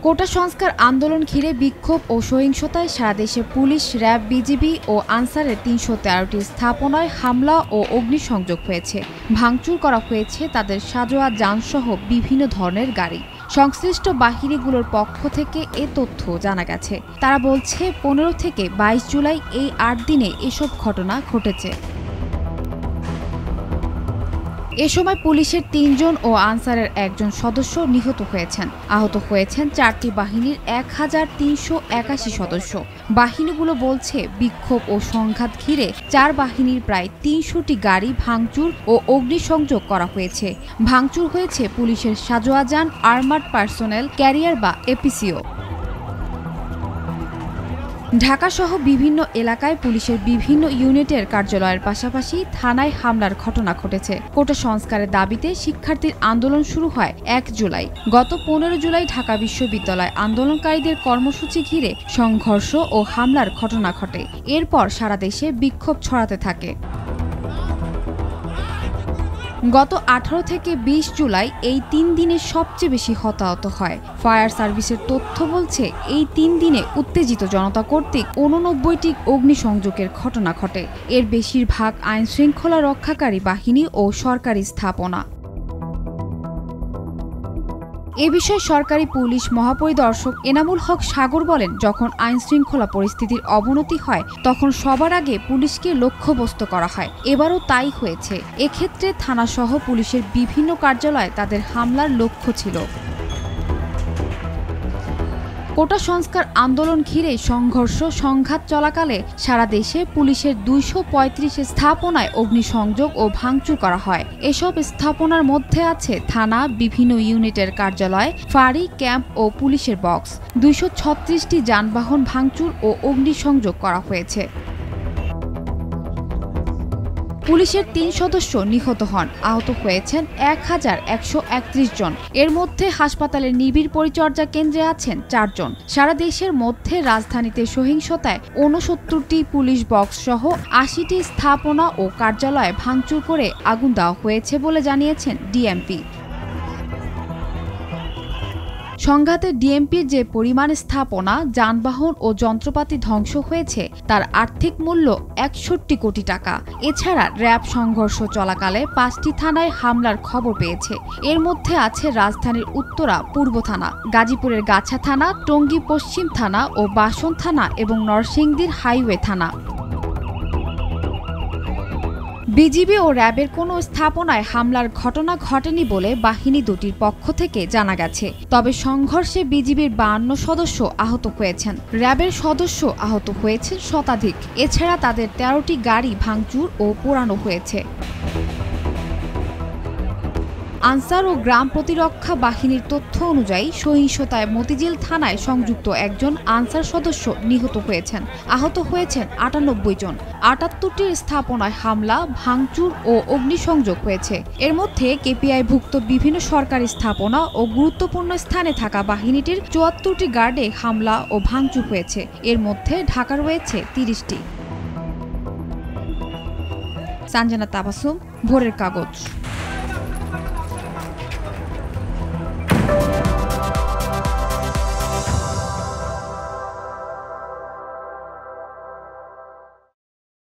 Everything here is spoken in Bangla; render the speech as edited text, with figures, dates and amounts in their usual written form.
কোটা সংস্কার আন্দোলন ঘিরে বিক্ষোভ ও সহিংসতায় সারা দেশে পুলিশ, র্যাব, বিজিবি ও আনসারের ৩১৩টি স্থাপনায় হামলা ও অগ্নিসংযোগ হয়েছে। ভাঙচুর করা হয়েছে তাদের সাজোয়া যানসহ বিভিন্ন ধরনের গাড়ি। সংশ্লিষ্ট বাহিনীগুলোর পক্ষ থেকে এ তথ্য জানা গেছে। তারা বলছে ১৫ থেকে ২২ জুলাই এই ৮ দিনে এসব ঘটনা ঘটেছে। এ সময় পুলিশের ৩ জন ও আনসারের ১ জন সদস্য নিহত হয়েছেন। আহত হয়েছেন ৪টি বাহিনীর ১,৩৮১ সদস্য। বাহিনীগুলো বলছে বিক্ষোভ ও সংঘাত ঘিরে ৪ বাহিনীর প্রায় ৩০০টি গাড়ি ভাঙচুর ও অগ্নিসংযোগ করা হয়েছে। ভাঙচুর হয়েছে পুলিশের সাজোয়া যান, আর্মার্ড পার্সোনেল ক্যারিয়ার বা এপিসিও। ঢাকাসহ বিভিন্ন এলাকায় পুলিশের বিভিন্ন ইউনিটের কার্যালয়ের পাশাপাশি থানায় হামলার ঘটনা ঘটেছে। কোটা সংস্কারের দাবিতে শিক্ষার্থীর আন্দোলন শুরু হয় ১ জুলাই। গত ১৫ জুলাই ঢাকা বিশ্ববিদ্যালয় আন্দোলনকারীদের কর্মসূচি ঘিরে সংঘর্ষ ও হামলার ঘটনা ঘটে। এরপর সারা দেশে বিক্ষোভ ছড়াতে থাকে। গত ১৮ থেকে ২০ জুলাই এই ৩ দিনে সবচেয়ে বেশি হতাহত হয়। ফায়ার সার্ভিসের তথ্য বলছে এই ৩ দিনে উত্তেজিত জনতা কর্তৃক ৮৯টি অগ্নিসংযোগের ঘটনা ঘটে। এর বেশিরভাগ আইনশৃঙ্খলা রক্ষাকারী বাহিনী ও সরকারি স্থাপনা। এ বিষয়ে সরকারি পুলিশ মহাপরিদর্শক এনামুল হক সাগর বলেন, যখন আইনশৃঙ্খলা পরিস্থিতির অবনতি হয় তখন সবার আগে পুলিশকে লক্ষ্যবস্তু করা হয়। এবারও তাই হয়েছে। এক্ষেত্রে থানাসহ পুলিশের বিভিন্ন কার্যালয়ে তাদের হামলার লক্ষ্য ছিল। কোটা সংস্কার আন্দোলন ঘিরে সংঘর্ষ সংঘাত চলাকালে সারা দেশে পুলিশের ২৩৫ স্থাপনায় অগ্নিসংযোগ ও ভাঙচুর করা হয়। এসব স্থাপনার মধ্যে আছে থানা, বিভিন্ন ইউনিটের কার্যালয়, ফাঁড়ি, ক্যাম্প ও পুলিশের বক্স। ২৩৬টি যানবাহন ভাঙচুর ও অগ্নিসংযোগ করা হয়েছে। পুলিশের ৩ সদস্য নিহত হন। আহত হয়েছেন ১,১৩১ জন। এর মধ্যে হাসপাতালের নিবিড় পরিচর্যা কেন্দ্রে আছেন ৪ জন। সারা দেশের মধ্যে রাজধানীতে সহিংসতায় ৬৯টি পুলিশ বক্স সহ ৮০টি স্থাপনা ও কার্যালয়ে ভাঙচুর করে আগুন দেওয়া হয়েছে বলে জানিয়েছেন ডিএমপি। সংঘাতে ডিএমপির যে পরিমাণ স্থাপনা, যানবাহন ও যন্ত্রপাতি ধ্বংস হয়েছে তার আর্থিক মূল্য ৬১ কোটি টাকা। এছাড়া র্যাব সংঘর্ষ চলাকালে ৫টি থানায় হামলার খবর পেয়েছে। এর মধ্যে আছে রাজধানীর উত্তরা পূর্ব থানা, গাজীপুরের গাছা থানা, টঙ্গী পশ্চিম থানা ও বাসন থানা এবং নরসিংদীর হাইওয়ে থানা। বিজিবি ও র্যাবের কোনো স্থাপনায় হামলার ঘটনা ঘটেনি বলে বাহিনী দুটির পক্ষ থেকে জানা গেছে। তবে সংঘর্ষে বিজিবির ৫২ সদস্য আহত হয়েছেন। র্যাবের সদস্য আহত হয়েছেন শতাধিক। এছাড়া তাদের ১৩টি গাড়ি ভাঙচুর ও পোড়ানো হয়েছে। আনসার ও গ্রাম প্রতিরক্ষা বাহিনীর তথ্য অনুযায়ী সহিংসতায় মতিঝিল থানায় সংযুক্ত ১ জন আনসার সদস্য নিহত হয়েছেন। আহত হয়েছেন ৯৮ জন। ৭৮টির স্থাপনায় হামলা, ভাঙচুর ও অগ্নিসংযোগ হয়েছে। এর মধ্যে কেপিআইভুক্ত বিভিন্ন সরকারি স্থাপনা ও গুরুত্বপূর্ণ স্থানে থাকা বাহিনীটির ৭৪টি গার্ডে হামলা ও ভাঙচুর হয়েছে। এর মধ্যে ঢাকা রয়েছে ৩০টি। সানজানা তাবাসসুম, ভোরের কাগজ।